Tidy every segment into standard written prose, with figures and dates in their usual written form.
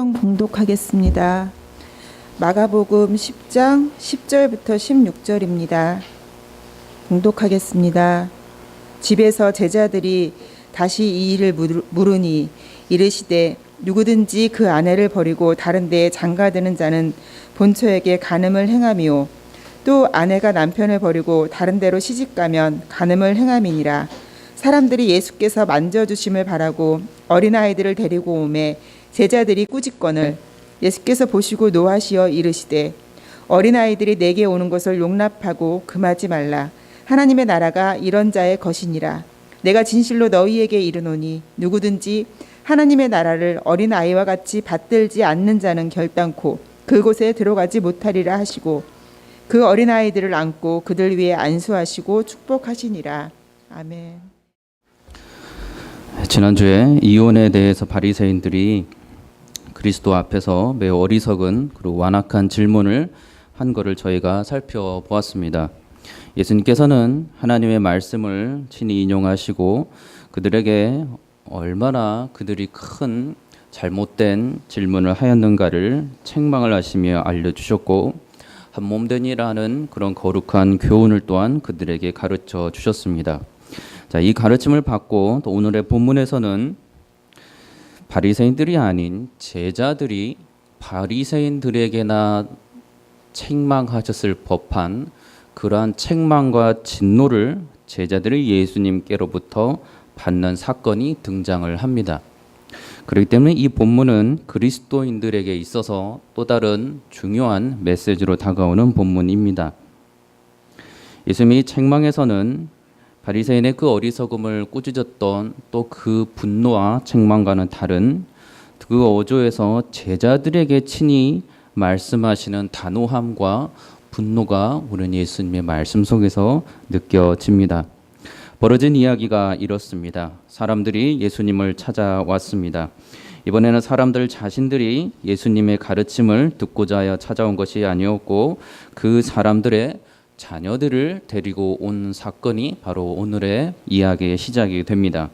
성경 봉독하겠습니다. 마가복음 10장 10절부터 16절입니다. 봉독하겠습니다. 집에서 제자들이 다시 이 일을 물으니 이르시되 누구든지 그 아내를 버리고 다른 데에 장가드는 자는 본처에게 간음을 행하미요 또 아내가 남편을 버리고 다른 데로 시집가면 간음을 행함이니라. 사람들이 예수께서 만져주심을 바라고 어린아이들을 데리고 오매 제자들이 꾸짖거늘 예수께서 보시고 노하시어 이르시되 어린아이들이 내게 오는 것을 용납하고 금하지 말라. 하나님의 나라가 이런 자의 것이니라. 내가 진실로 너희에게 이르노니 누구든지 하나님의 나라를 어린아이와 같이 받들지 않는 자는 결단코 그곳에 들어가지 못하리라 하시고 그 어린아이들을 안고 그들 위에 안수하시고 축복하시니라. 아멘. 지난주에 이혼에 대해서 바리새인들이 그리스도 앞에서 매우 어리석은 그리고 완악한 질문을 한 것을 저희가 살펴보았습니다. 예수님께서는 하나님의 말씀을 친히 인용하시고 그들에게 얼마나 그들이 큰 잘못된 질문을 하였는가를 책망을 하시며 알려주셨고 한몸되니라는 그런 거룩한 교훈을 또한 그들에게 가르쳐 주셨습니다. 자, 이 가르침을 받고 또 오늘의 본문에서는 바리새인들이 아닌 제자들이 바리새인들에게나 책망하셨을 법한 그러한 책망과 진노를 제자들이 예수님께로부터 받는 사건이 등장을 합니다. 그렇기 때문에 이 본문은 그리스도인들에게 있어서 또 다른 중요한 메시지로 다가오는 본문입니다. 예수님이 책망에서는 바리새인의 그 어리석음을 꾸짖었던 또 그 분노와 책망과는 다른 그 어조에서 제자들에게 친히 말씀하시는 단호함과 분노가 우리는 예수님의 말씀 속에서 느껴집니다. 벌어진 이야기가 이렇습니다. 사람들이 예수님을 찾아왔습니다. 이번에는 사람들 자신들이 예수님의 가르침을 듣고자 하여 찾아온 것이 아니었고 그 사람들의 자녀들을 데리고 온 사건이 바로 오늘의 이야기의 시작이 됩니다.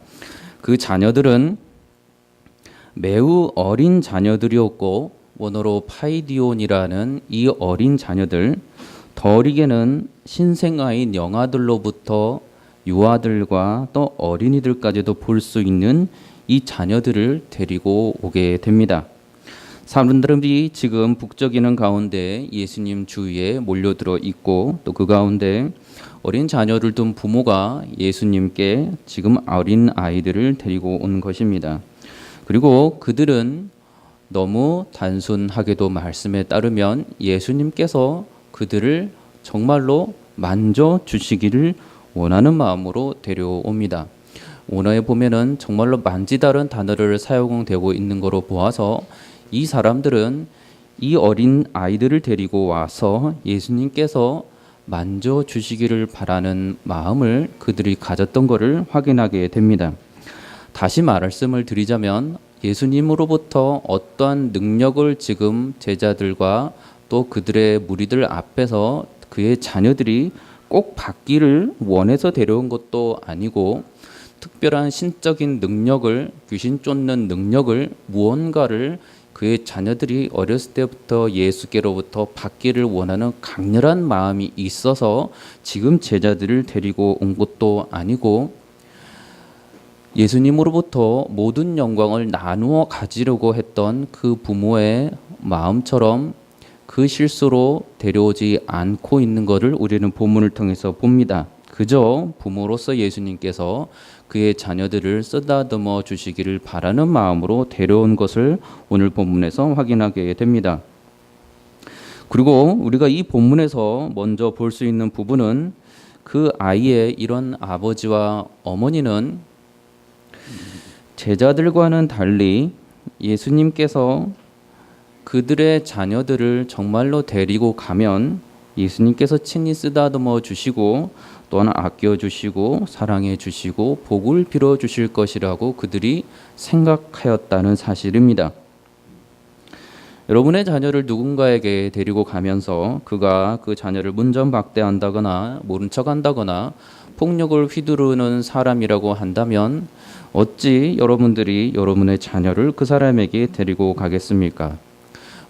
그 자녀들은 매우 어린 자녀들이었고 원어로 파이디온이라는 이 어린 자녀들, 더 어리게는 신생아인 영아들로부터 유아들과 또 어린이들까지도 볼 수 있는 이 자녀들을 데리고 오게 됩니다. 사람들이 지금 북적이는 가운데 예수님 주위에 몰려들어 있고 또 그 가운데 어린 자녀를 둔 부모가 예수님께 지금 어린 아이들을 데리고 온 것입니다. 그리고 그들은 너무 단순하게도 말씀에 따르면 예수님께서 그들을 정말로 만져주시기를 원하는 마음으로 데려옵니다. 원어에 보면은 정말로 만지다라는 단어를 사용되고 있는 것으로 보아서 이 사람들은 이 어린 아이들을 데리고 와서 예수님께서 만져주시기를 바라는 마음을 그들이 가졌던 것을 확인하게 됩니다. 다시 말씀을 드리자면 예수님으로부터 어떠한 능력을 지금 제자들과 또 그들의 무리들 앞에서 그의 자녀들이 꼭 받기를 원해서 데려온 것도 아니고 특별한 신적인 능력을, 귀신 쫓는 능력을, 무언가를 그의 자녀들이 어렸을 때부터 예수께로부터 받기를 원하는 강렬한 마음이 있어서 지금 제자들을 데리고 온 것도 아니고 예수님으로부터 모든 영광을 나누어 가지려고 했던 그 부모의 마음처럼 그 실수로 데려오지 않고 있는 것을 우리는 본문을 통해서 봅니다. 그저 부모로서 예수님께서 그의 자녀들을 쓰다듬어 주시기를 바라는 마음으로 데려온 것을 오늘 본문에서 확인하게 됩니다. 그리고 우리가 이 본문에서 먼저 볼 수 있는 부분은 그 아이의 이런 아버지와 어머니는 제자들과는 달리 예수님께서 그들의 자녀들을 정말로 데리고 가면 예수님께서 친히 쓰다듬어 주시고 또한 아껴주시고 사랑해주시고 복을 빌어주실 것이라고 그들이 생각하였다는 사실입니다. 여러분의 자녀를 누군가에게 데리고 가면서 그가 그 자녀를 문전박대한다거나 모른 척한다거나 폭력을 휘두르는 사람이라고 한다면 어찌 여러분들이 여러분의 자녀를 그 사람에게 데리고 가겠습니까?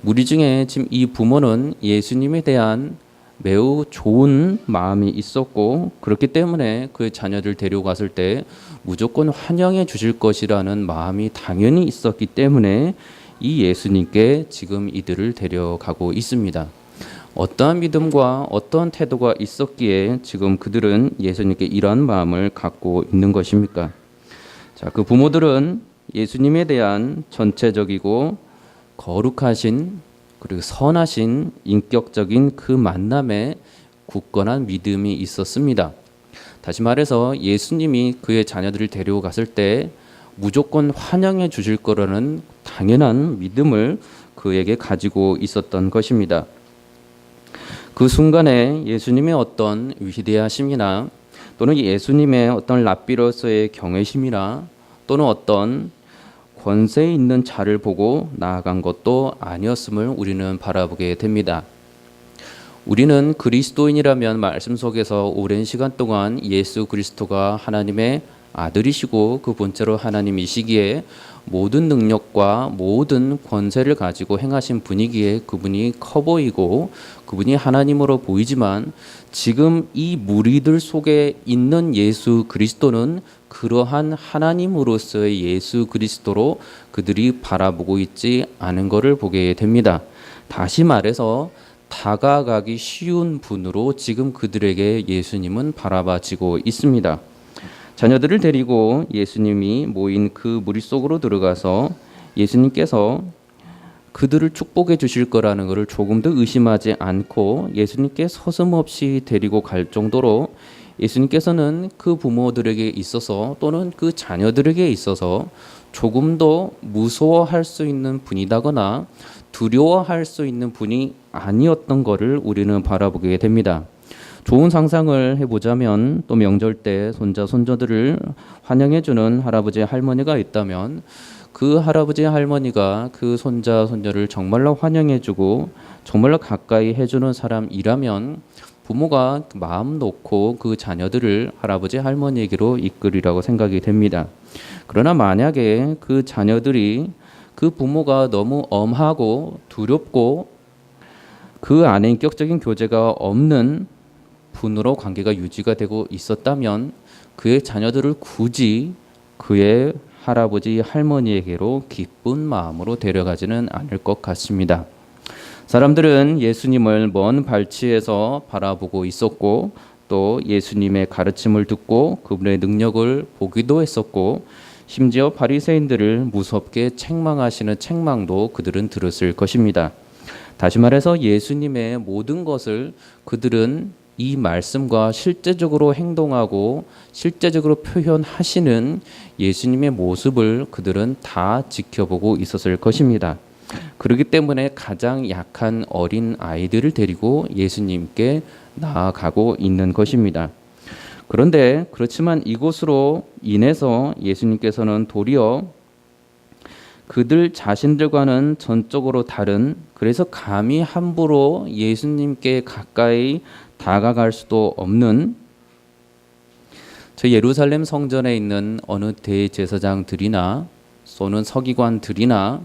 무리 중에 지금 이 부모는 예수님에 대한 매우 좋은 마음이 있었고 그렇기 때문에 그 자녀들 데려갔을 때 무조건 환영해 주실 것이라는 마음이 당연히 있었기 때문에 이 예수님께 지금 이들을 데려가고 있습니다. 어떠한 믿음과 어떠한 태도가 있었기에 지금 그들은 예수님께 이러한 마음을 갖고 있는 것입니까? 자, 그 부모들은 예수님에 대한 전체적이고 거룩하신 그리고 선하신 인격적인 그 만남에 굳건한 믿음이 있었습니다. 다시 말해서 예수님이 그의 자녀들을 데려갔을 때 무조건 환영해 주실 거라는 당연한 믿음을 그에게 가지고 있었던 것입니다. 그 순간에 예수님의 어떤 위대하심이나 또는 예수님의 어떤 랍비로서의 경외심이나 또는 어떤 권세 있는 자를 보고 나아간 것도 아니었음을 우리는 바라보게 됩니다. 우리는 그리스도인이라면 말씀 속에서 오랜 시간 동안 예수 그리스도가 하나님의 아들이시고 그 본체로 하나님이시기에 모든 능력과 모든 권세를 가지고 행하신 분이기에 그분이 커 보이고 그분이 하나님으로 보이지만 지금 이 무리들 속에 있는 예수 그리스도는 그러한 하나님으로서의 예수 그리스도로 그들이 바라보고 있지 않은 것을 보게 됩니다. 다시 말해서 다가가기 쉬운 분으로 지금 그들에게 예수님은 바라봐지고 있습니다. 자녀들을 데리고 예수님이 모인 그 무리 속으로 들어가서 예수님께서 그들을 축복해 주실 거라는 것을 조금도 의심하지 않고 예수님께 서슴없이 데리고 갈 정도로 예수님께서는 그 부모들에게 있어서 또는 그 자녀들에게 있어서 조금도 무서워할 수 있는 분이다거나 두려워할 수 있는 분이 아니었던 것을 우리는 바라보게 됩니다. 좋은 상상을 해보자면 또 명절 때 손자 손녀들을 환영해주는 할아버지 할머니가 있다면 그 할아버지 할머니가 그 손자 손녀를 정말로 환영해주고 정말로 가까이 해주는 사람이라면 부모가 마음 놓고 그 자녀들을 할아버지 할머니에게로 이끌이라고 생각이 됩니다. 그러나 만약에 그 자녀들이 그 부모가 너무 엄하고 두렵고 그 안에 인격적인 교제가 없는 분으로 관계가 유지가 되고 있었다면 그의 자녀들을 굳이 그의 할아버지 할머니에게로 기쁜 마음으로 데려가지는 않을 것 같습니다. 사람들은 예수님을 먼 발치에서 바라보고 있었고 또 예수님의 가르침을 듣고 그분의 능력을 보기도 했었고 심지어 바리새인들을 무섭게 책망하시는 책망도 그들은 들었을 것입니다. 다시 말해서 예수님의 모든 것을 그들은 이 말씀과 실제적으로 행동하고 실제적으로 표현하시는 예수님의 모습을 그들은 다 지켜보고 있었을 것입니다. 그렇기 때문에 가장 약한 어린 아이들을 데리고 예수님께 나아가고 있는 것입니다. 그런데 그렇지만 이곳으로 인해서 예수님께서는 도리어 그들 자신들과는 전적으로 다른, 그래서 감히 함부로 예수님께 가까이 다가갈 수도 없는 저 예루살렘 성전에 있는 어느 대제사장들이나 또는 서기관들이나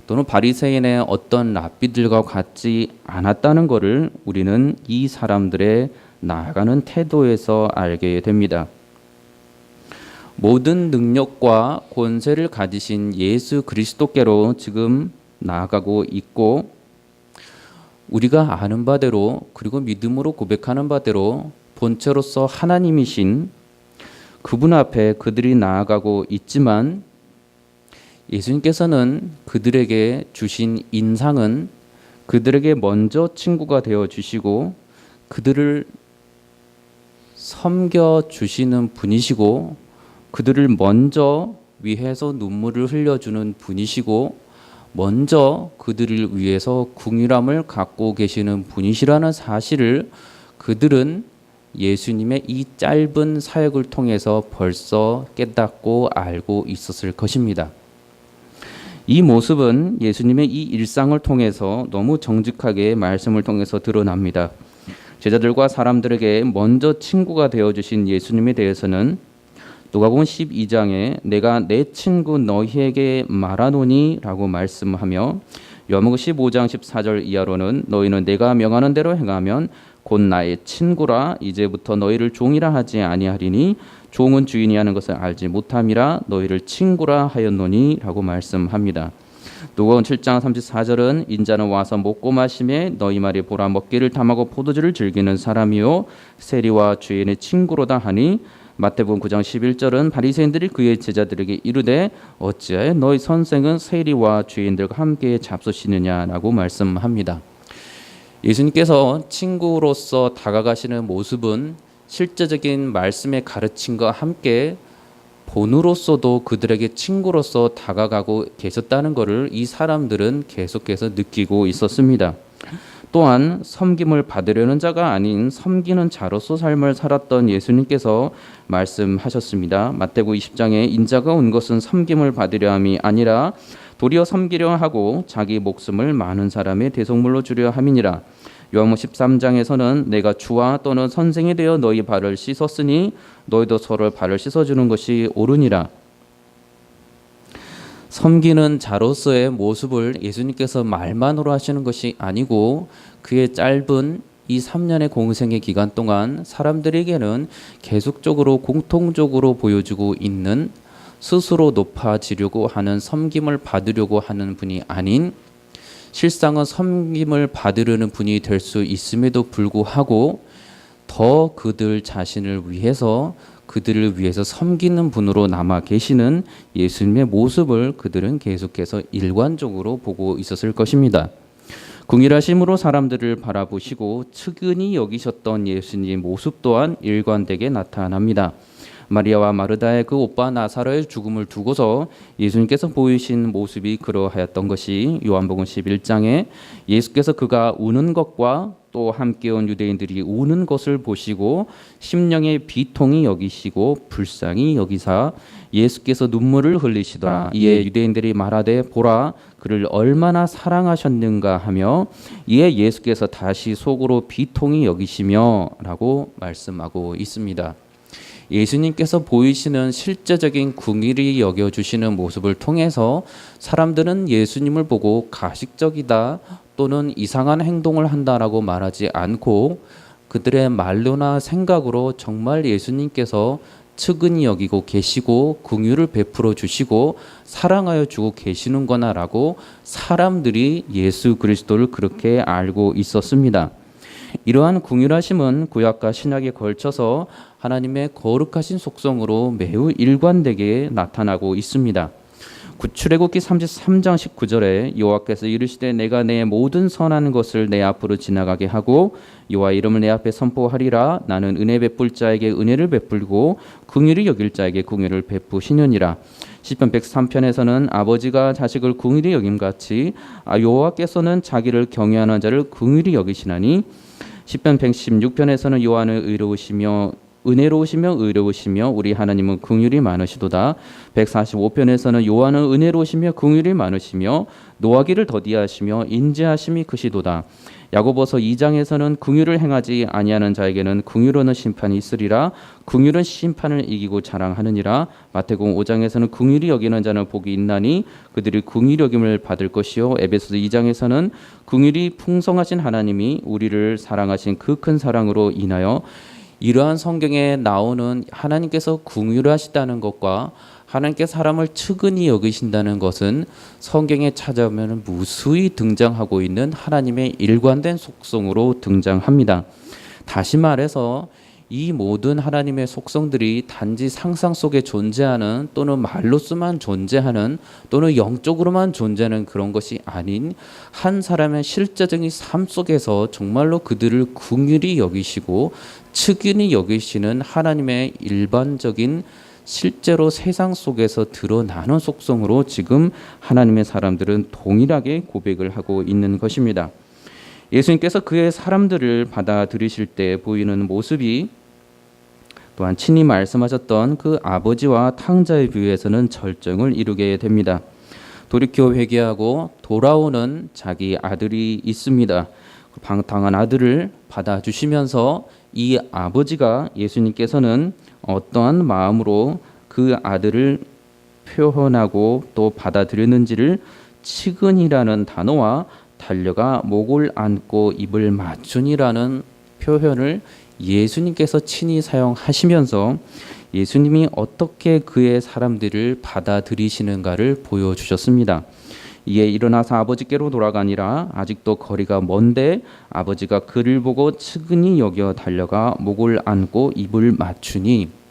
또는 바리새인의 어떤 랍비들과 같지 않았다는 것을 우리는 이 사람들의 나아가는 태도에서 알게 됩니다. 모든 능력과 권세를 가지신 예수 그리스도께로 지금 나아가고 있고 우리가 아는 바대로 그리고 믿음으로 고백하는 바대로 본체로서 하나님이신 그분 앞에 그들이 나아가고 있지만 예수님께서는 그들에게 주신 인상은 그들에게 먼저 친구가 되어 주시고 그들을 섬겨 주시는 분이시고 그들을 먼저 위해서 눈물을 흘려주는 분이시고 먼저 그들을 위해서 긍휼함을 갖고 계시는 분이시라는 사실을 그들은 예수님의 이 짧은 사역을 통해서 벌써 깨닫고 알고 있었을 것입니다. 이 모습은 예수님의 이 일상을 통해서 너무 정직하게 말씀을 통해서 드러납니다. 제자들과 사람들에게 먼저 친구가 되어주신 예수님에 대해서는 누가복음 12장에 내가 내 친구 너희에게 말하노니 라고 말씀하며 요한복음 15장 14절 이하로는 너희는 내가 명하는 대로 행하면 곧 나의 친구라 이제부터 너희를 종이라 하지 아니하리니 종은 주인이 하는 것을 알지 못함이라 너희를 친구라 하였노니 라고 말씀합니다. 누가복음 7장 34절은 인자는 와서 먹고 마심에 너희 말이 보라 먹기를 탐하고 포도주를 즐기는 사람이요 세리와 죄인의 친구로다 하니 마태복음 9장 11절은 바리새인들이 그의 제자들에게 이르되 어찌하여 너희 선생은 세리와 죄인들과 함께 잡수시느냐라고 말씀합니다. 예수님께서 친구로서 다가가시는 모습은 실제적인 말씀의 가르침과 함께 본으로서도 그들에게 친구로서 다가가고 계셨다는 것을 이 사람들은 계속해서 느끼고 있었습니다. 또한 섬김을 받으려는 자가 아닌 섬기는 자로서 삶을 살았던 예수님께서 말씀하셨습니다. 마태복음 20장에 인자가 온 것은 섬김을 받으려 함이 아니라 도리어 섬기려 하고 자기 목숨을 많은 사람의 대속물로 주려 함이니라. 요한복음 13장에서는 내가 주와 또는 선생이 되어 너희 발을 씻었으니 너희도 서로의 발을 씻어주는 것이 옳으니라. 섬기는 자로서의 모습을 예수님께서 말만으로 하시는 것이 아니고 그의 짧은 이 3년의 공생의 기간 동안 사람들에게는 계속적으로 공통적으로 보여주고 있는 스스로 높아지려고 하는 섬김을 받으려고 하는 분이 아닌 실상은 섬김을 받으려는 분이 될 수 있음에도 불구하고 더 그들 자신을 위해서 그들을 위해서 섬기는 분으로 남아 계시는 예수님의 모습을 그들은 계속해서 일관적으로 보고 있었을 것입니다. 궁일하심으로 사람들을 바라보시고 측은히 여기셨던 예수님의 모습 또한 일관되게 나타납니다. 마리아와 마르다의 그 오빠 나사로의 죽음을 두고서 예수님께서 보이신 모습이 그러하였던 것이 요한복음 11장에 예수께서 그가 우는 것과 또 함께 온 유대인들이 우는 것을 보시고 심령의 비통이 여기시고 불쌍히 여기사 예수께서 눈물을 흘리시더라. 이에 유대인들이 말하되 보라 그를 얼마나 사랑하셨는가 하며 이에 예수께서 다시 속으로 비통이 여기시며 라고 말씀하고 있습니다. 예수님께서 보이시는 실제적인 긍휼히 여겨주시는 모습을 통해서 사람들은 예수님을 보고 가식적이다 또는 이상한 행동을 한다라고 말하지 않고 그들의 말로나 생각으로 정말 예수님께서 측은히 여기고 계시고 긍휼을 베풀어 주시고 사랑하여 주고 계시는구나라고 사람들이 예수 그리스도를 그렇게 알고 있었습니다. 이러한 긍휼하심은 구약과 신약에 걸쳐서 하나님의 거룩하신 속성으로 매우 일관되게 나타나고 있습니다. 출애굽기 33장 19절에 여호와께서 이르시되 내가 내 모든 선한 것을 내 앞으로 지나가게 하고 여호와 이름을 내 앞에 선포하리라. 나는 은혜 베풀 자에게 은혜를 베풀고 긍휼히 여길 자에게 긍휼을 베푸시느니라. 시편 103편에서는 아버지가 자식을 긍휼히 여김같이 여호와께서는 자기를 경외하는 자를 긍휼히 여기시나니 시편 116편에서는 여호와는 은혜로우시며 의로우시며 우리 하나님은 긍휼이 많으시도다. 145편에서는 여호와는 은혜로우시며 긍휼이 많으시며 노하기를 더디하시며 인자하심이 크시도다. 야고보서 2장에서는 긍휼을 행하지 아니하는 자에게는 긍휼하는 심판이 있으리라. 긍휼은 심판을 이기고 자랑하느니라. 마태복음 5장에서는 긍휼히 여기는 자는 복이 있나니 그들이 긍휼히 여김을 받을 것이요. 에베소서 2장에서는 긍휼이 풍성하신 하나님이 우리를 사랑하신 그 큰 사랑으로 인하여 이러한 성경에 나오는 하나님께서 긍휼하시다는 것과 하나님께 사람을 측은히 여기신다는 것은 성경에 찾아오면 무수히 등장하고 있는 하나님의 일관된 속성으로 등장합니다. 다시 말해서 이 모든 하나님의 속성들이 단지 상상 속에 존재하는 또는 말로서만 존재하는 또는 영적으로만 존재하는 그런 것이 아닌 한 사람의 실제적인 삶 속에서 정말로 그들을 긍휼히 여기시고 측은히 여기시는 하나님의 일반적인 실제로 세상 속에서 드러나는 속성으로 지금 하나님의 사람들은 동일하게 고백을 하고 있는 것입니다. 예수님께서 그의 사람들을 받아들이실 때 보이는 모습이 또한 친히 말씀하셨던 그 아버지와 탕자의 비유에서는 절정을 이루게 됩니다. 돌이켜 회개하고 돌아오는 자기 아들이 있습니다. 방탕한 아들을 받아주시면서 이 아버지가 예수님께서는 어떠한 마음으로 그 아들을 표현하고 또 받아들였는지를 치근이라는 단어와 달려가 목을 안고 입을 맞추니라는 표현을 예수님께서 친히 사용하시면서 예수님이 어떻게 그의 사람들을 받아들이시는가를 보여주셨습니다. 이에 일어나서 아버지께로 돌아가니라. 아직도 거리가 먼데 아버지가 그를 보고 측은히 여겨 달려가 목을 안고 입을 맞추니,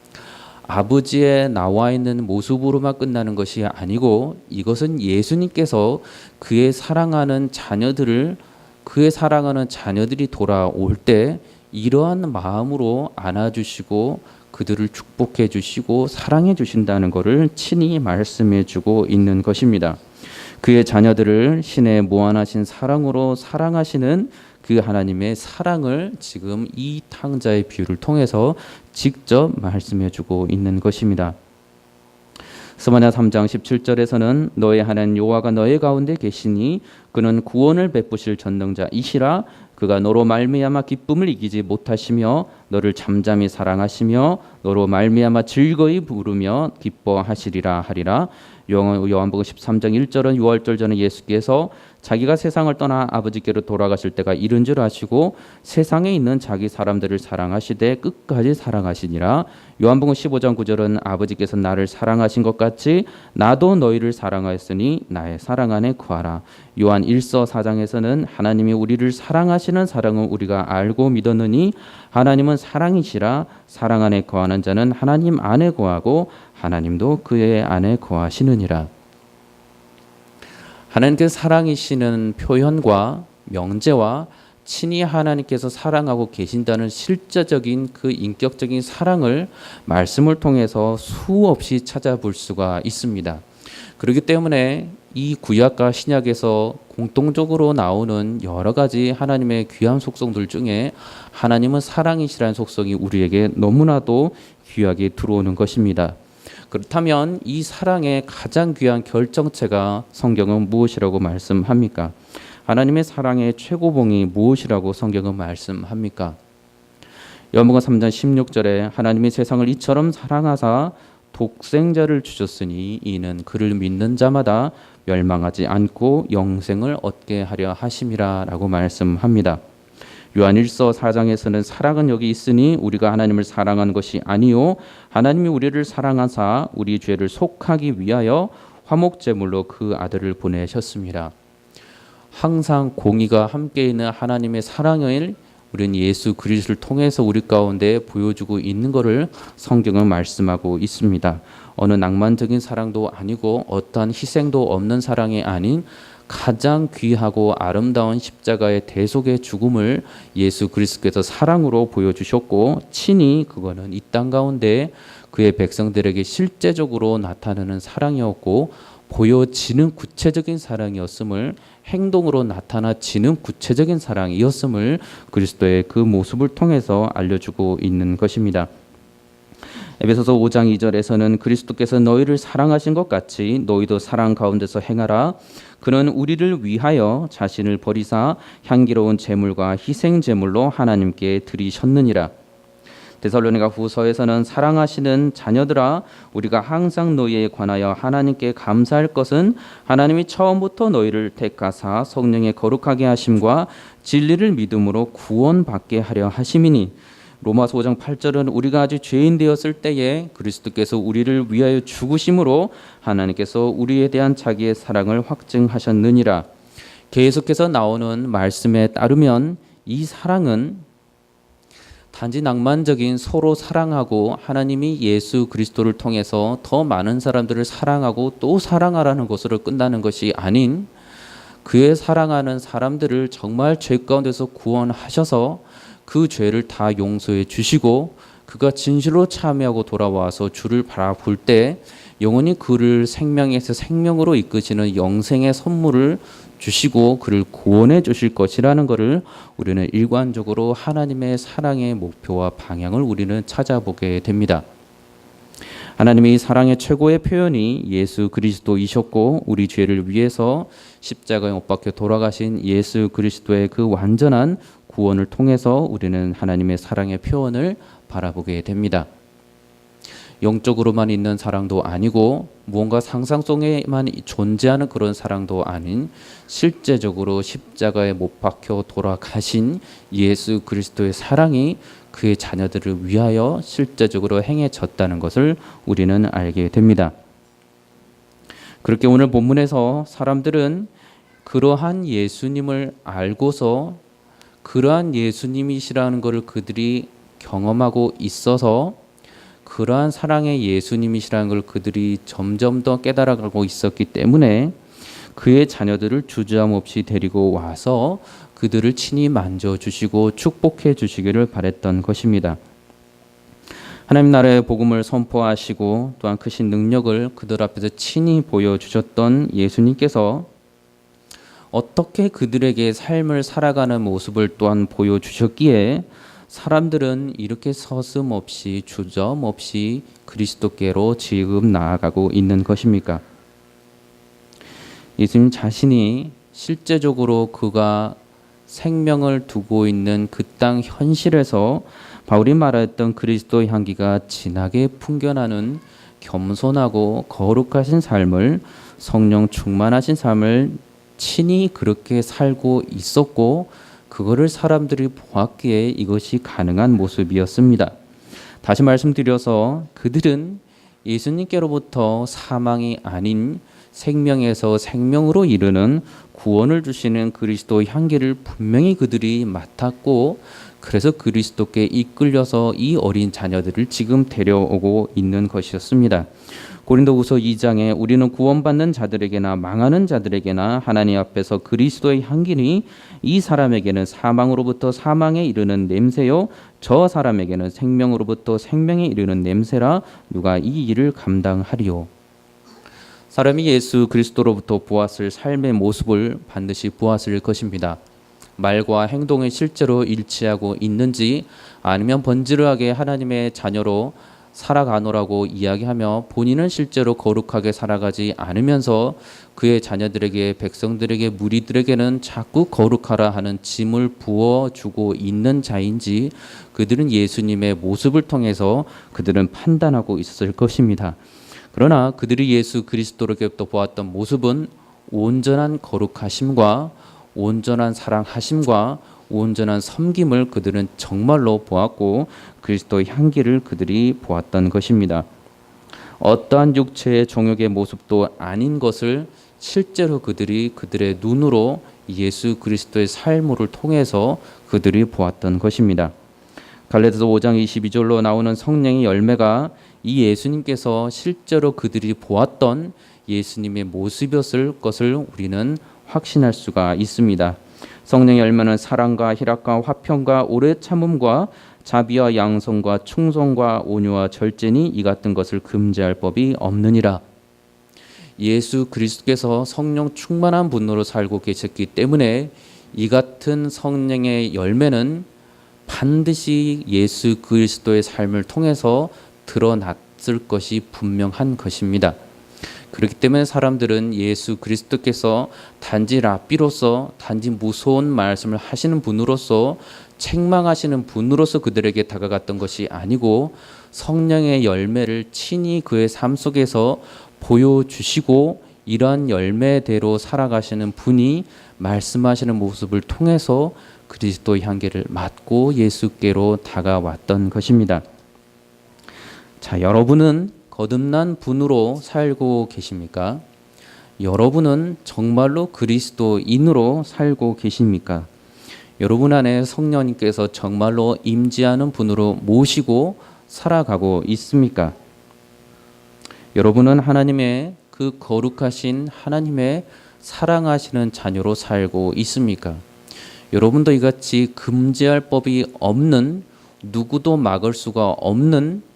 아버지의 나와 있는 모습으로만 끝나는 것이 아니고 이것은 예수님께서 그의 사랑하는 자녀들이 돌아올 때 이러한 마음으로 안아주시고 그들을 축복해 주시고 사랑해 주신다는 것을 친히 말씀해 주고 있는 것입니다. 그의 자녀들을 신의 무한하신 사랑으로 사랑하시는 그 하나님의 사랑을 지금 이 탕자의 비유를 통해서 직접 말씀해 주고 있는 것입니다. 스바냐 3장 17절에서는 너의 하나님 여호와가 너의 가운데 계시니 그는 구원을 베푸실 전능자이시라. 그가 너로 말미암아 기쁨을 이기지 못하시며 너를 잠잠히 사랑하시며 너로 말미암아 즐거이 부르며 기뻐하시리라 하리라. 요한복음 13장 1절은 6월절 전에 예수께서 자기가 세상을 떠나 아버지께로 돌아가실 때가 이른 줄 아시고 세상에 있는 자기 사람들을 사랑하시되 끝까지 사랑하시니라. 요한복음 15장 9절은 아버지께서 나를 사랑하신 것 같이 나도 너희를 사랑하였으니 나의 사랑 안에 거하라. 요한 1서 4장에서는 하나님이 우리를 사랑하시는 사랑을 우리가 알고 믿었느니 하나님은 사랑이시라. 사랑 안에 거하는 자는 하나님 안에 거하고 하나님도 그의 안에 거하시느니라. 하나님께서 사랑이시는 표현과 명제와 친히 하나님께서 사랑하고 계신다는 실제적인 그 인격적인 사랑을 말씀을 통해서 수없이 찾아볼 수가 있습니다. 그렇기 때문에 이 구약과 신약에서 공통적으로 나오는 여러 가지 하나님의 귀한 속성들 중에 하나님은 사랑이시라는 속성이 우리에게 너무나도 귀하게 들어오는 것입니다. 그렇다면 이 사랑의 가장 귀한 결정체가 성경은 무엇이라고 말씀합니까? 하나님의 사랑의 최고봉이 무엇이라고 성경은 말씀합니까? 요한복음 3장 16절에 하나님이 세상을 이처럼 사랑하사 독생자를 주셨으니 이는 그를 믿는 자마다 멸망하지 않고 영생을 얻게 하려 하심이라 라고 말씀합니다. 요한 1서 4장에서는 사랑은 여기 있으니 우리가 하나님을 사랑한 것이 아니요 하나님이 우리를 사랑하사 우리 죄를 속하기 위하여 화목제물로 그 아들을 보내셨습니다. 항상 공의가 함께 있는 하나님의 사랑을 우리는 예수 그리스도를 통해서 우리 가운데 보여주고 있는 것을 성경은 말씀하고 있습니다. 어느 낭만적인 사랑도 아니고 어떠한 희생도 없는 사랑이 아닌 가장 귀하고 아름다운 십자가의 대속의 죽음을 예수 그리스도께서 사랑으로 보여주셨고 친히 그거는 이 땅 가운데 그의 백성들에게 실제적으로 나타나는 사랑이었고 보여지는 구체적인 사랑이었음을, 행동으로 나타나지는 구체적인 사랑이었음을 그리스도의 그 모습을 통해서 알려주고 있는 것입니다. 에베소서 5장 2절에서는 그리스도께서 너희를 사랑하신 것 같이 너희도 사랑 가운데서 행하라. 그는 우리를 위하여 자신을 버리사 향기로운 제물과 희생 제물로 하나님께 드리셨느니라. 데살로니가 후서에서는 사랑하시는 자녀들아 우리가 항상 너희에 관하여 하나님께 감사할 것은 하나님이 처음부터 너희를 택하사 성령의 거룩하게 하심과 진리를 믿음으로 구원받게 하려 하심이니. 로마서 5장 8절은 우리가 아직 죄인 되었을 때에 그리스도께서 우리를 위하여 죽으심으로 하나님께서 우리에 대한 자기의 사랑을 확증하셨느니라. 계속해서 나오는 말씀에 따르면 이 사랑은 단지 낭만적인 서로 사랑하고 하나님이 예수 그리스도를 통해서 더 많은 사람들을 사랑하고 또 사랑하라는 것으로 끝나는 것이 아닌, 그의 사랑하는 사람들을 정말 죄 가운데서 구원하셔서 그 죄를 다 용서해 주시고 그가 진실로 참여하고 돌아와서 주를 바라볼 때 영원히 그를 생명에서 생명으로 이끄시는 영생의 선물을 주시고 그를 구원해 주실 것이라는 것을 우리는 일관적으로 하나님의 사랑의 목표와 방향을 우리는 찾아보게 됩니다. 하나님의 사랑의 최고의 표현이 예수 그리스도이셨고 우리 죄를 위해서 십자가에 못 박혀 돌아가신 예수 그리스도의 그 완전한 구원을 통해서 우리는 하나님의 사랑의 표현을 바라보게 됩니다. 영적으로만 있는 사랑도 아니고 무언가 상상 속에만 존재하는 그런 사랑도 아닌 실제적으로 십자가에 못 박혀 돌아가신 예수 그리스도의 사랑이 그의 자녀들을 위하여 실제적으로 행해졌다는 것을 우리는 알게 됩니다. 그렇게 오늘 본문에서 사람들은 그러한 예수님을 알고서 그러한 예수님이시라는 것을 그들이 경험하고 있어서 그러한 사랑의 예수님이시라는 걸 그들이 점점 더 깨달아가고 있었기 때문에 그의 자녀들을 주저함 없이 데리고 와서 그들을 친히 만져주시고 축복해 주시기를 바랬던 것입니다. 하나님 나라의 복음을 선포하시고 또한 크신 능력을 그들 앞에서 친히 보여주셨던 예수님께서 어떻게 그들에게 삶을 살아가는 모습을 또한 보여주셨기에 사람들은 이렇게 서슴없이 주저없이 그리스도께로 지금 나아가고 있는 것입니까? 예수님 자신이 실제적으로 그가 생명을 두고 있는 그 땅 현실에서 바울이 말했던 그리스도의 향기가 진하게 풍겨나는 겸손하고 거룩하신 삶을 성령 충만하신 삶을 친히 그렇게 살고 있었고 그거를 사람들이 보았기에 이것이 가능한 모습이었습니다. 다시 말씀드려서 그들은 예수님께로부터 사망이 아닌 생명에서 생명으로 이르는 구원을 주시는 그리스도의 향기를 분명히 그들이 맡았고 그래서 그리스도께 이끌려서 이 어린 자녀들을 지금 데려오고 있는 것이었습니다. 고린도후서 2장에 우리는 구원받는 자들에게나 망하는 자들에게나 하나님 앞에서 그리스도의 향기니 이 사람에게는 사망으로부터 사망에 이르는 냄새요 저 사람에게는 생명으로부터 생명에 이르는 냄새라 누가 이 일을 감당하리요. 사람이 예수 그리스도로부터 보았을 삶의 모습을 반드시 보았을 것입니다. 말과 행동이 실제로 일치하고 있는지 아니면 번지르하게 하나님의 자녀로 살아가노라고 이야기하며 본인은 실제로 거룩하게 살아가지 않으면서 그의 자녀들에게 백성들에게 무리들에게는 자꾸 거룩하라 하는 짐을 부어주고 있는 자인지 그들은 예수님의 모습을 통해서 그들은 판단하고 있었을 것입니다. 그러나 그들이 예수 그리스도로부터 보았던 모습은 온전한 거룩하심과 온전한 사랑하심과 온전한 섬김을 그들은 정말로 보았고 그리스도의 향기를 그들이 보았던 것입니다. 어떠한 육체의 종욕의 모습도 아닌 것을 실제로 그들이 그들의 눈으로 예수 그리스도의 삶을 통해서 그들이 보았던 것입니다. 갈라디아서 5장 22절로 나오는 성령의 열매가 이 예수님께서 실제로 그들이 보았던 예수님의 모습이었을 것을 우리는 확신할 수가 있습니다. 성령의 열매는 사랑과 희락과 화평과 오래 참음과 자비와 양성과 충성과 온유와 절제니 이 같은 것을 금지할 법이 없느니라. 예수 그리스도께서 성령 충만한 분으로 살고 계셨기 때문에 이 같은 성령의 열매는 반드시 예수 그리스도의 삶을 통해서 드러났을 것이 분명한 것입니다. 그렇기 때문에 사람들은 예수 그리스도께서 단지 랍비로서 단지 무서운 말씀을 하시는 분으로서 책망하시는 분으로서 그들에게 다가갔던 것이 아니고 성령의 열매를 친히 그의 삶 속에서 보여주시고 이러한 열매대로 살아가시는 분이 말씀하시는 모습을 통해서 그리스도의 향기를 맡고 예수께로 다가왔던 것입니다. 자, 여러분은 거듭난 분으로 살고 계십니까? 여러분은 정말로 그리스도인으로 살고 계십니까? 여러분 안에 성령님께서 정말로 임재하는 분으로 모시고 살아가고 있습니까? 여러분은 하나님의 그 거룩하신 하나님의 사랑하시는 자녀로 살고 있습니까? 여러분도 이같이 금지할 법이 없는 누구도 막을 수가 없는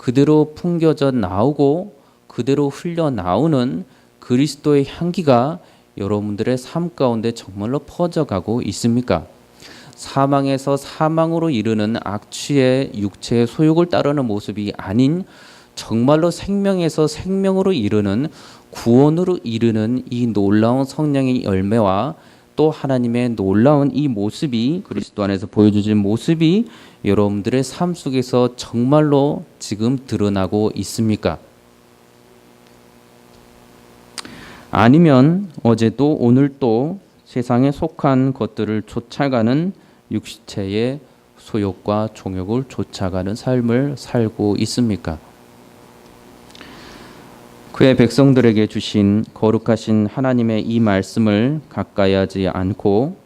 그대로 풍겨져 나오고 그대로 흘러나오는 그리스도의 향기가 여러분들의 삶 가운데 정말로 퍼져가고 있습니까? 사망에서 사망으로 이르는 악취의 육체의 소욕을 따르는 모습이 아닌 정말로 생명에서 생명으로 이르는 구원으로 이르는 이 놀라운 성령의 열매와 또 하나님의 놀라운 이 모습이 그리스도 안에서 보여주신 모습이 여러분들의 삶 속에서 정말로 지금 드러나고 있습니까? 아니면 어제도 오늘도 세상에 속한 것들을 쫓아가는 육체의 소욕과 종욕을 쫓아가는 삶을 살고 있습니까? 그의 백성들에게 주신 거룩하신 하나님의 이 말씀을 가까이 하지 않고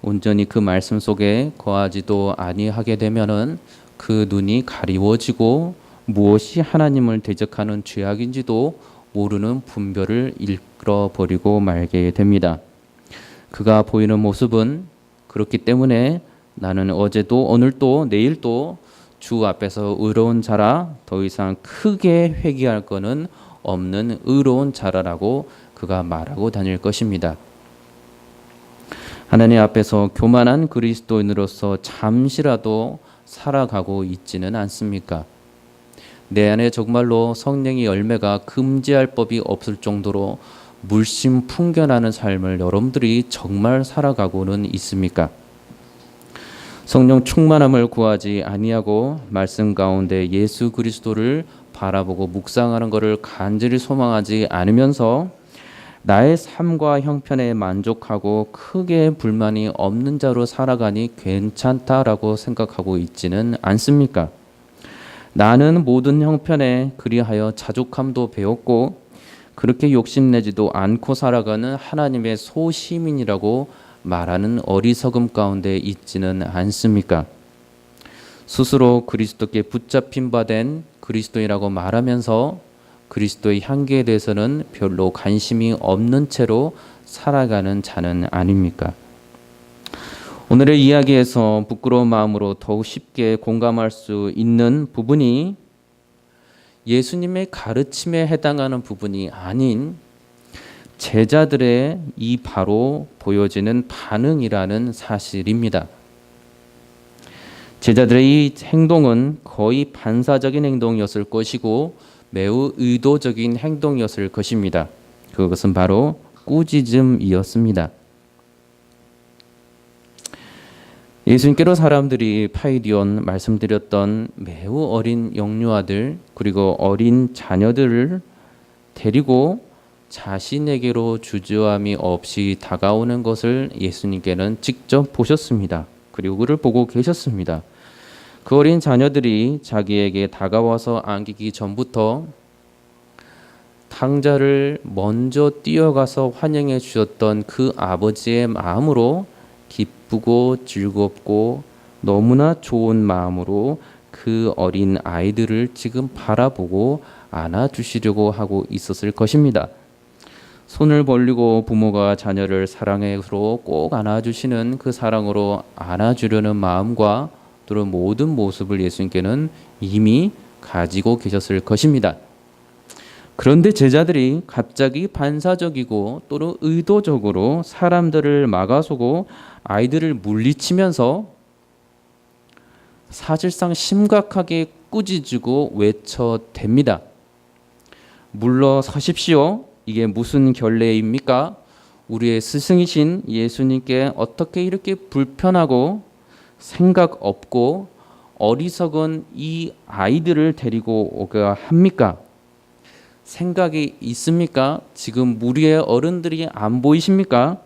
온전히 그 말씀 속에 거하지도 아니하게 되면은 그 눈이 가리워지고 무엇이 하나님을 대적하는 죄악인지도 모르는 분별을 잃어버리고 말게 됩니다. 그가 보이는 모습은 그렇기 때문에 나는 어제도 오늘도 내일도 주 앞에서 의로운 자라, 더 이상 크게 회개할 것은 없는 의로운 자라라고 그가 말하고 다닐 것입니다. 하나님 앞에서 교만한 그리스도인으로서 잠시라도 살아가고 있지는 않습니까? 내 안에 정말로 성령의 열매가 금지할 법이 없을 정도로 물씬 풍겨나는 삶을 여러분들이 정말 살아가고는 있습니까? 성령 충만함을 구하지 아니하고 말씀 가운데 예수 그리스도를 바라보고 묵상하는 것을 간절히 소망하지 않으면서 나의 삶과 형편에 만족하고 크게 불만이 없는 자로 살아가니 괜찮다라고 생각하고 있지는 않습니까? 나는 모든 형편에 그리하여 자족함도 배웠고 그렇게 욕심내지도 않고 살아가는 하나님의 소시민이라고 말하는 어리석음 가운데 있지는 않습니까? 스스로 그리스도께 붙잡힌 바 된 그리스도인이라고 말하면서 그리스도의 향기에 대해서는 별로 관심이 없는 채로 살아가는 자는 아닙니까? 오늘의 이야기에서 부끄러운 마음으로 더욱 쉽게 공감할 수 있는 부분이 예수님의 가르침에 해당하는 부분이 아닌 제자들의 이 바로 보여지는 반응이라는 사실입니다. 제자들의 이 행동은 거의 반사적인 행동이었을 것이고 매우 의도적인 행동이었을 것입니다. 그것은 바로 꾸짖음이었습니다. 예수님께로 사람들이 파이디온 말씀드렸던 매우 어린 영유아들 그리고 어린 자녀들을 데리고 자신에게로 주저함이 없이 다가오는 것을 예수님께는 직접 보셨습니다. 그리고 그를 보고 계셨습니다. 그 어린 자녀들이 자기에게 다가와서 안기기 전부터 탕자를 먼저 뛰어가서 환영해 주셨던 그 아버지의 마음으로 기쁘고 즐겁고 너무나 좋은 마음으로 그 어린 아이들을 지금 바라보고 안아주시려고 하고 있었을 것입니다. 손을 벌리고 부모가 자녀를 사랑으로 꼭 안아주시는 그 사랑으로 안아주려는 마음과 또는 모든 모습을 예수님께는 이미 가지고 계셨을 것입니다. 그런데 제자들이 갑자기 반사적이고 또는 의도적으로 사람들을 막아서고 아이들을 물리치면서 사실상 심각하게 꾸짖고 외쳐댑니다. 물러서십시오. 이게 무슨 결례입니까? 우리의 스승이신 예수님께 어떻게 이렇게 불편하고 생각 없고 어리석은 이 아이들을 데리고 오게 합니까? 생각이 있습니까? 지금 무리의 어른들이 안 보이십니까?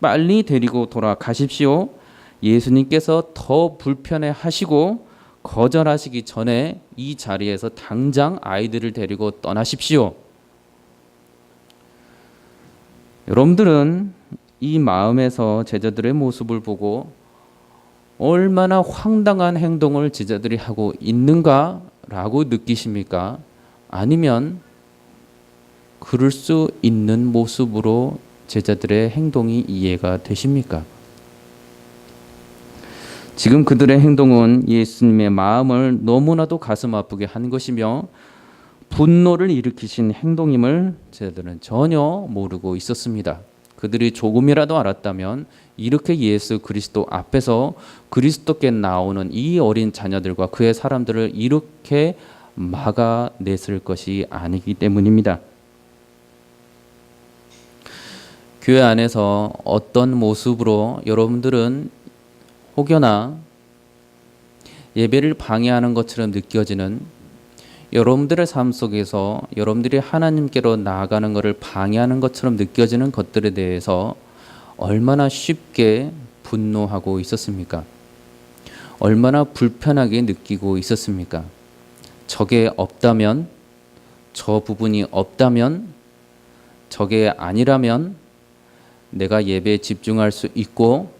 빨리 데리고 돌아가십시오. 예수님께서 더 불편해 하시고 거절하시기 전에 이 자리에서 당장 아이들을 데리고 떠나십시오. 여러분들은 이 마음에서 제자들의 모습을 보고 얼마나 황당한 행동을 제자들이 하고 있는가라고 느끼십니까? 아니면 그럴 수 있는 모습으로 제자들의 행동이 이해가 되십니까? 지금 그들의 행동은 예수님의 마음을 너무나도 가슴 아프게 한 것이며 분노를 일으키신 행동임을 제자들은 전혀 모르고 있었습니다. 그들이 조금이라도 알았다면 이렇게 예수 그리스도 앞에서 그리스도께 나오는 이 어린 자녀들과 그의 사람들을 이렇게 막아냈을 것이 아니기 때문입니다. 교회 안에서 어떤 모습으로 여러분들은 혹여나 예배를 방해하는 것처럼 느껴지는 여러분들의 삶 속에서 여러분들이 하나님께로 나아가는 것을 방해하는 것처럼 느껴지는 것들에 대해서 얼마나 쉽게 분노하고 있었습니까? 얼마나 불편하게 느끼고 있었습니까? 저게 없다면, 저 부분이 없다면, 저게 아니라면 내가 예배에 집중할 수 있고,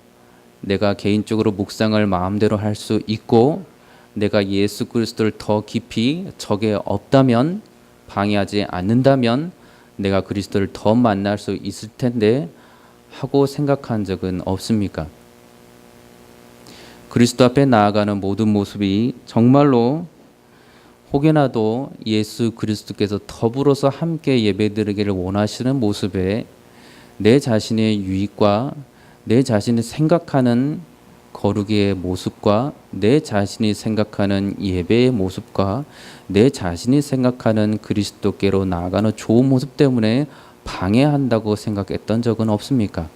내가 개인적으로 묵상을 마음대로 할 수 있고, 내가 예수 그리스도를 더 깊이 저게 없다면, 방해하지 않는다면 내가 그리스도를 더 만날 수 있을 텐데 하고 생각한 적은 없습니까? 그리스도 앞에 나아가는 모든 모습이 정말로 혹여나도 예수 그리스도께서 더불어서 함께 예배드리기를 원하시는 모습에 내 자신의 유익과 내 자신이 생각하는 거룩의 모습과 내 자신이 생각하는 예배의 모습과 내 자신이 생각하는 그리스도께로 나아가는 좋은 모습 때문에 방해한다고 생각했던 적은 없습니까?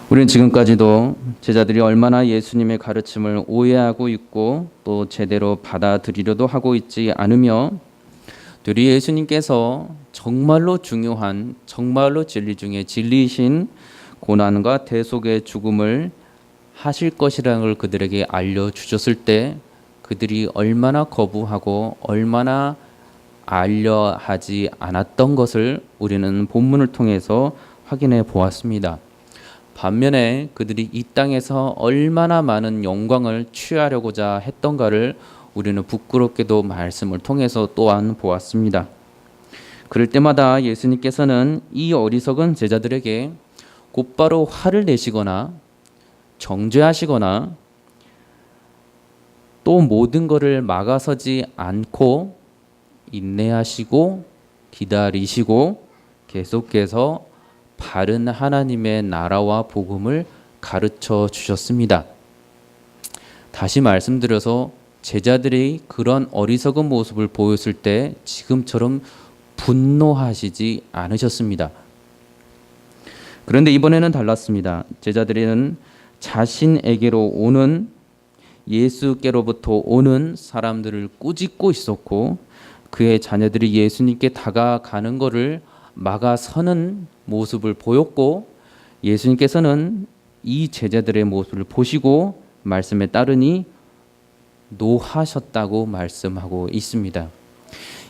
우리는 지금까지도 제자들이 얼마나 예수님의 가르침을 오해하고 있고 또 제대로 받아들이려도 하고 있지 않으며 우리 예수님께서 정말로 중요한 정말로 진리 중에 진리이신 고난과 대속의 죽음을 하실 것이라는 걸 그들에게 알려주셨을 때 그들이 얼마나 거부하고 얼마나 알려 하지 않았던 것을 우리는 본문을 통해서 확인해 보았습니다. 반면에 그들이 이 땅에서 얼마나 많은 영광을 취하려고자 했던가를 우리는 부끄럽게도 말씀을 통해서 또한 보았습니다. 그럴 때마다 예수님께서는 이 어리석은 제자들에게 곧바로 화를 내시거나 정죄하시거나 또 모든 것을 막아서지 않고 인내하시고 기다리시고 계속해서 바른 하나님의 나라와 복음을 가르쳐 주셨습니다. 다시 말씀드려서 제자들이 그런 어리석은 모습을 보였을 때 지금처럼 분노하시지 않으셨습니다. 그런데 이번에는 달랐습니다. 제자들은 자신에게로 오는 예수께로부터 오는 사람들을 꾸짖고 있었고 그의 자녀들이 예수님께 다가가는 것을 막아서는 모습을 보였고 예수님께서는 이 제자들의 모습을 보시고 말씀에 따르니 노하셨다고 말씀하고 있습니다.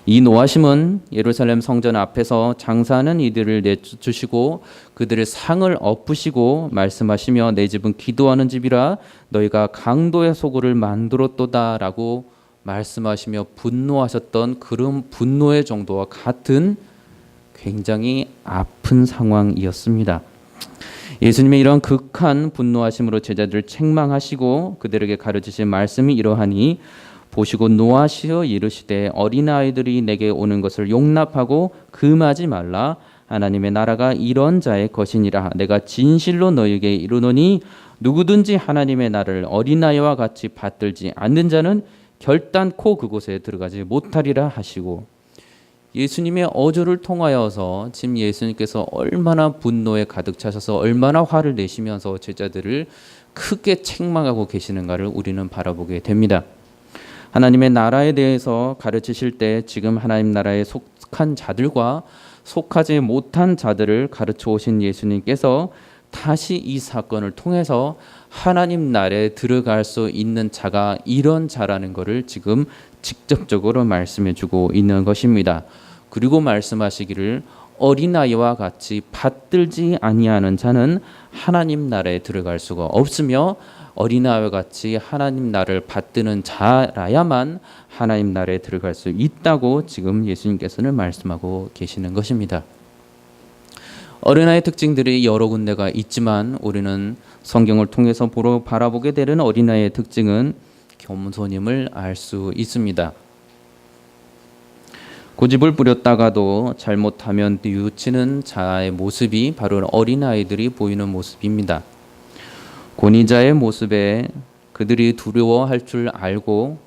이 노하심은 예루살렘 성전 앞에서 장사하는 이들을 내쫓으시고 그들의 상을 엎으시고 말씀하시며 내 집은 기도하는 집이라 너희가 강도의 소굴을 만들었도다라고 말씀하시며 분노하셨던 그런 분노의 정도와 같은 굉장히 아픈 상황이었습니다. 예수님의 이런 극한 분노하심으로 제자들을 책망하시고 그들에게 가르치신 말씀이 이러하니 보시고 노하시어 이르시되 어린아이들이 내게 오는 것을 용납하고 금하지 말라. 하나님의 나라가 이런 자의 것이니라. 내가 진실로 너희에게 이르노니 누구든지 하나님의 나라를 어린아이와 같이 받들지 않는 자는 결단코 그곳에 들어가지 못하리라 하시고 예수님의 어조를 통하여서 지금 예수님께서 얼마나 분노에 가득 차셔서 얼마나 화를 내시면서 제자들을 크게 책망하고 계시는가를 우리는 바라보게 됩니다. 하나님의 나라에 대해서 가르치실 때 지금 하나님 나라에 속한 자들과 속하지 못한 자들을 가르쳐 오신 예수님께서 다시 이 사건을 통해서 하나님 나라에 들어갈 수 있는 자가 이런 자라는 것을 지금 직접적으로 말씀해 주고 있는 것입니다. 그리고 말씀하시기를 어린아이와 같이 받들지 아니하는 자는 하나님 나라에 들어갈 수가 없으며 어린아이와 같이 하나님 나라를 받드는 자라야만 하나님 나라에 들어갈 수 있다고 지금 예수님께서는 말씀하고 계시는 것입니다. 어린아이의 특징들이 여러 군데가 있지만 우리는 성경을 통해서 바라보게 되는 어린아이의 특징은 겸손임을 알 수 있습니다. 고집을 부렸다가도 잘못하면 뉘우치는 자의 모습이 바로 어린아이들이 보이는 모습입니다. 권위자의 모습에 그들이 두려워할 줄 알고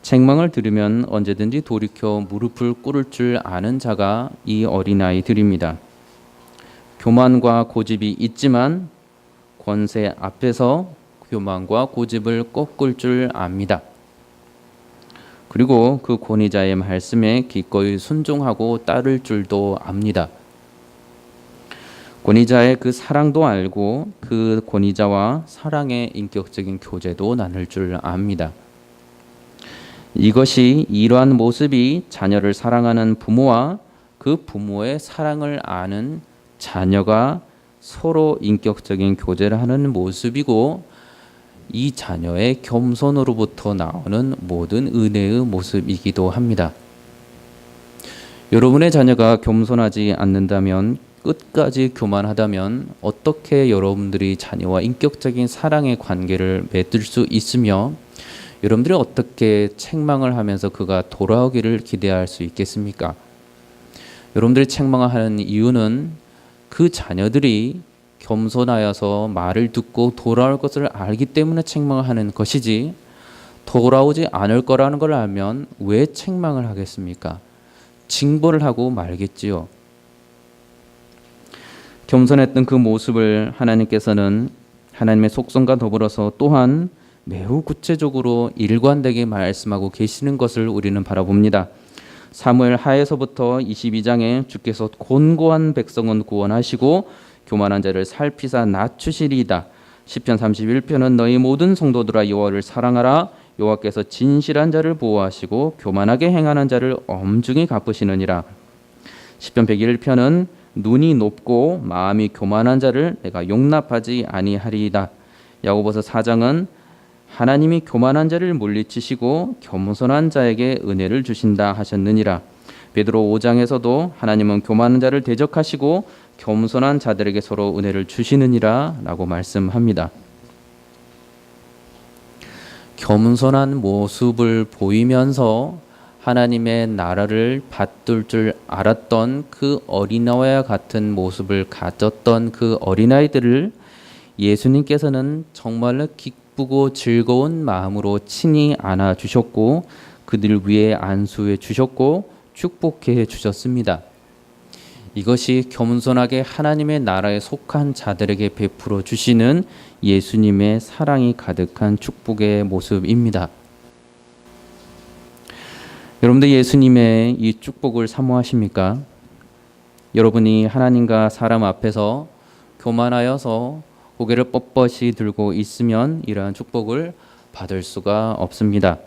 책망을 들으면 언제든지 돌이켜 무릎을 꿇을 줄 아는 자가 이 어린아이들입니다. 교만과 고집이 있지만 권세 앞에서 교만과 고집을 꺾을 줄 압니다. 그리고 그 권위자의 말씀에 기꺼이 순종하고 따를 줄도 압니다. 권위자의 그 사랑도 알고 그 권위자와 사랑의 인격적인 교제도 나눌 줄 압니다. 이것이 이러한 모습이 자녀를 사랑하는 부모와 그 부모의 사랑을 아는 자녀가 서로 인격적인 교제를 하는 모습이고 이 자녀의 겸손으로부터 나오는 모든 은혜의 모습이기도 합니다. 여러분의 자녀가 겸손하지 않는다면, 끝까지 교만하다면 어떻게 여러분들이 자녀와 인격적인 사랑의 관계를 맺을 수 있으며 여러분들이 어떻게 책망을 하면서 그가 돌아오기를 기대할 수 있겠습니까? 여러분들이 책망하는 이유는 그 자녀들이 겸손하여서 말을 듣고 돌아올 것을 알기 때문에 책망을 하는 것이지, 돌아오지 않을 거라는 걸 알면 왜 책망을 하겠습니까? 징벌을 하고 말겠지요. 겸손했던 그 모습을 하나님께서는 하나님의 속성과 더불어서 또한 매우 구체적으로 일관되게 말씀하고 계시는 것을 우리는 바라봅니다. 사무엘 하에서부터 22장에 주께서 곤고한 백성은 구원하시고 교만한 자를 살피사 낮추시리이다. 시편 31편은 너희 모든 성도들아 여호와를 사랑하라. 여호와께서 진실한 자를 보호하시고 교만하게 행하는 자를 엄중히 갚으시느니라. 시편 101편은 눈이 높고 마음이 교만한 자를 내가 용납하지 아니하리이다. 야고보서 4장은 하나님이 교만한 자를 물리치시고 겸손한 자에게 은혜를 주신다 하셨느니라. 베드로 5장에서도 하나님은 교만한 자를 대적하시고 겸손한 자들에게 서로 은혜를 주시느니라 라고 말씀합니다. 겸손한 모습을 보이면서 하나님의 나라를 받들 줄 알았던 그 어린아이와 같은 모습을 가졌던 그 어린아이들을 예수님께서는 정말로 기쁘고 즐거운 마음으로 친히 안아주셨고 그들 위에 안수해 주셨고 축복해 주셨습니다. 이것이 겸손하게 하나님의 나라에 속한 자들에게 베풀어 주시는 예수님의 사랑이 가득한 축복의 모습입니다. 여러분들 예수님의 이 축복을 사모하십니까? 여러분이 하나님과 사람 앞에서 교만하여서 고개를 뻣뻣이 들고 있으면 이러한 축복을 받을 수가 없습니다.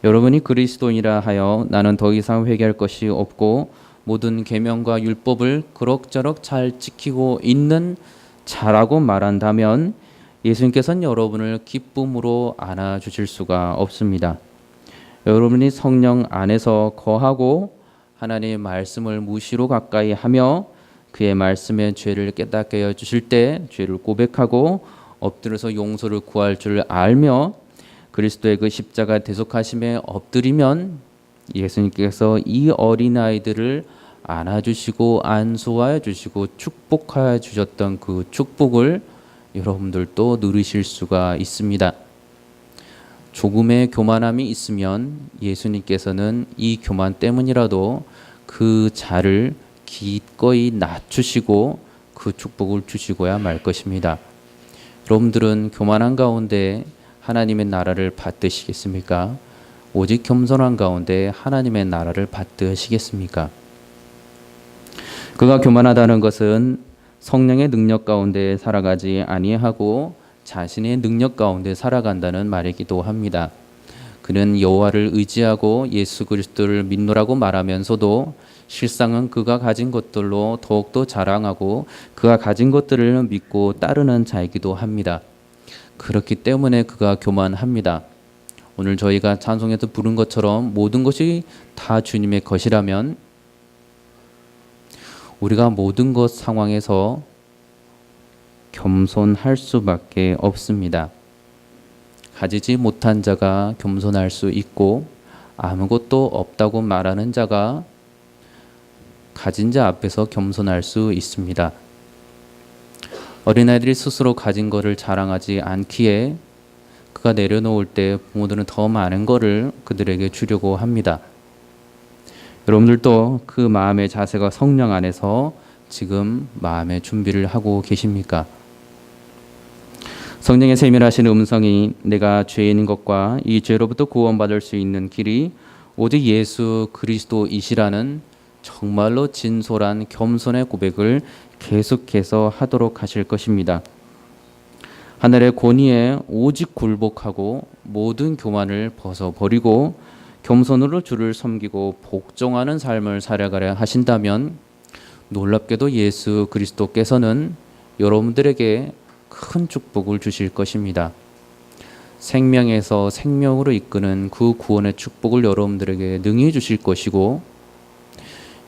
여러분이 그리스도인이라 하여 나는 더 이상 회개할 것이 없고 모든 계명과 율법을 그럭저럭 잘 지키고 있는 자라고 말한다면 예수님께서는 여러분을 기쁨으로 안아주실 수가 없습니다. 여러분이 성령 안에서 거하고 하나님의 말씀을 무시로 가까이 하며 그의 말씀에 죄를 깨닫게 해 주실 때 죄를 고백하고 엎드려서 용서를 구할 줄 알며 그리스도의 그 십자가 대속하심에 엎드리면 예수님께서 이 어린아이들을 안아주시고 안수하여 주시고 축복하여 주셨던 그 축복을 여러분들도 누리실 수가 있습니다. 조금의 교만함이 있으면 예수님께서는 이 교만 때문이라도 그 자를 기꺼이 낮추시고 그 축복을 주시고야 말 것입니다. 여러분들은 교만한 가운데 하나님의 나라를 받으시겠습니까? 오직 겸손한 가운데 하나님의 나라를 받으시겠습니까? 그가 교만하다는 것은 성령의 능력 가운데 살아가지 아니하고 자신의 능력 가운데 살아간다는 말이기도 합니다. 그는 여호와를 의지하고 예수 그리스도를 믿노라고 말하면서도 실상은 그가 가진 것들로 더욱더 자랑하고 그가 가진 것들을 믿고 따르는 자이기도 합니다. 그렇기 때문에 그가 교만합니다. 오늘 저희가 찬송에서 부른 것처럼 모든 것이 다 주님의 것이라면 우리가 모든 것 상황에서 겸손할 수밖에 없습니다. 가지지 못한 자가 겸손할 수 있고 아무것도 없다고 말하는 자가 가진 자 앞에서 겸손할 수 있습니다. 어린아이들이 스스로 가진 것을 자랑하지 않기에 그가 내려놓을 때 부모들은 더 많은 거를 그들에게 주려고 합니다. 여러분들도 그 마음의 자세가 성령 안에서 지금 마음의 준비를 하고 계십니까? 성령의 세밀하신 음성이 내가 죄인인 것과 이 죄로부터 구원받을 수 있는 길이 오직 예수 그리스도이시라는 정말로 진솔한 겸손의 고백을 계속해서 하도록 하실 것입니다. 하늘의 권위에 오직 굴복하고 모든 교만을 벗어버리고 겸손으로 주를 섬기고 복종하는 삶을 살아가려 하신다면 놀랍게도 예수 그리스도께서는 여러분들에게 큰 축복을 주실 것입니다. 생명에서 생명으로 이끄는 그 구원의 축복을 여러분들에게 능히 주실 것이고,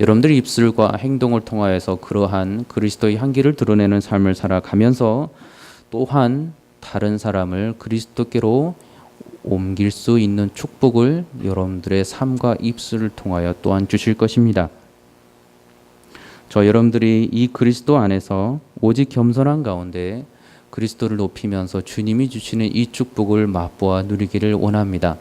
여러분들의 입술과 행동을 통하여서 그러한 그리스도의 향기를 드러내는 삶을 살아가면서 또한 다른 사람을 그리스도께로 옮길 수 있는 축복을 여러분들의 삶과 입술을 통하여 또한 주실 것입니다. 여러분들이 이 그리스도 안에서 오직 겸손한 가운데 그리스도를 높이면서 주님이 주시는 이 축복을 맛보아 누리기를 원합니다.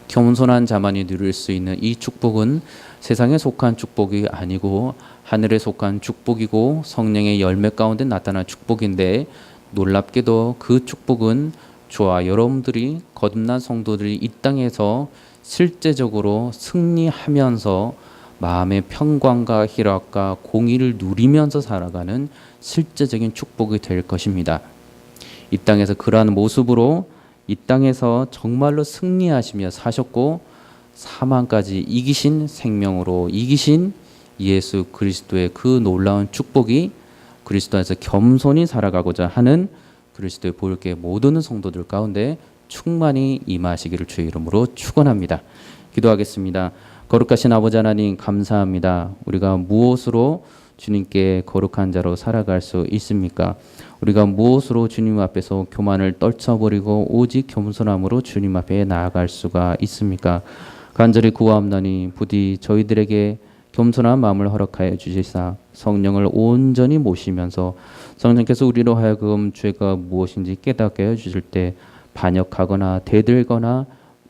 겸손한 자만이 누릴 수 있는 이 축복은 세상에 속한 축복이 아니고 하늘에 속한 축복이고 성령의 열매 가운데 나타난 축복인데, 놀랍게도 그 축복은 저와 여러분들이 거듭난 성도들이 이 땅에서 실제적으로 승리하면서 마음의 평강과 희락과 공의를 누리면서 살아가는 실제적인 축복이 될 것입니다. 이 땅에서 그러한 모습으로 이 땅에서 정말로 승리하시며 사셨고 사망까지 이기신 생명으로 이기신 예수 그리스도의 그 놀라운 축복이 그리스도 안에서 겸손히 살아가고자 하는 그리스도의 보혈교회 모든 성도들 가운데 충만히 임하시기를 주의 이름으로 축원합니다. 기도하겠습니다. 거룩하신 아버지 하나님, 감사합니다. 우리가 무엇으로 주님께 거룩한 자로 살아갈 수 있습니까? 우리가 무엇으로 주님 앞에서 교만을 떨쳐버리고 오직 겸손함으로 주님 앞에 나아갈 수가 있습니까? 간절히 구하옵나니 부디 저희들에게 겸손한 마음을 허락하여 주시사 성령을 온전히 모시면서 성령께서 우리로 하여금 죄가 무엇인지 깨닫게 해주실 때 반역하거나 대들거나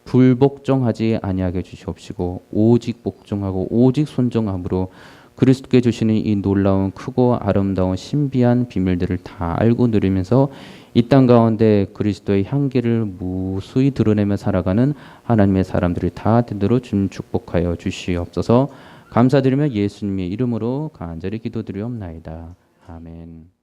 불복종하지 아니하게 주시옵시고 오직 복종하고 오직 순종함으로 그리스도께 주시는 이 놀라운 크고 아름다운 신비한 비밀들을 다 알고 누리면서 이 땅 가운데 그리스도의 향기를 무수히 드러내며 살아가는 하나님의 사람들이 다 되도록 주님 축복하여 주시옵소서. 감사드리며 예수님의 이름으로 간절히 기도드리옵나이다. 아멘.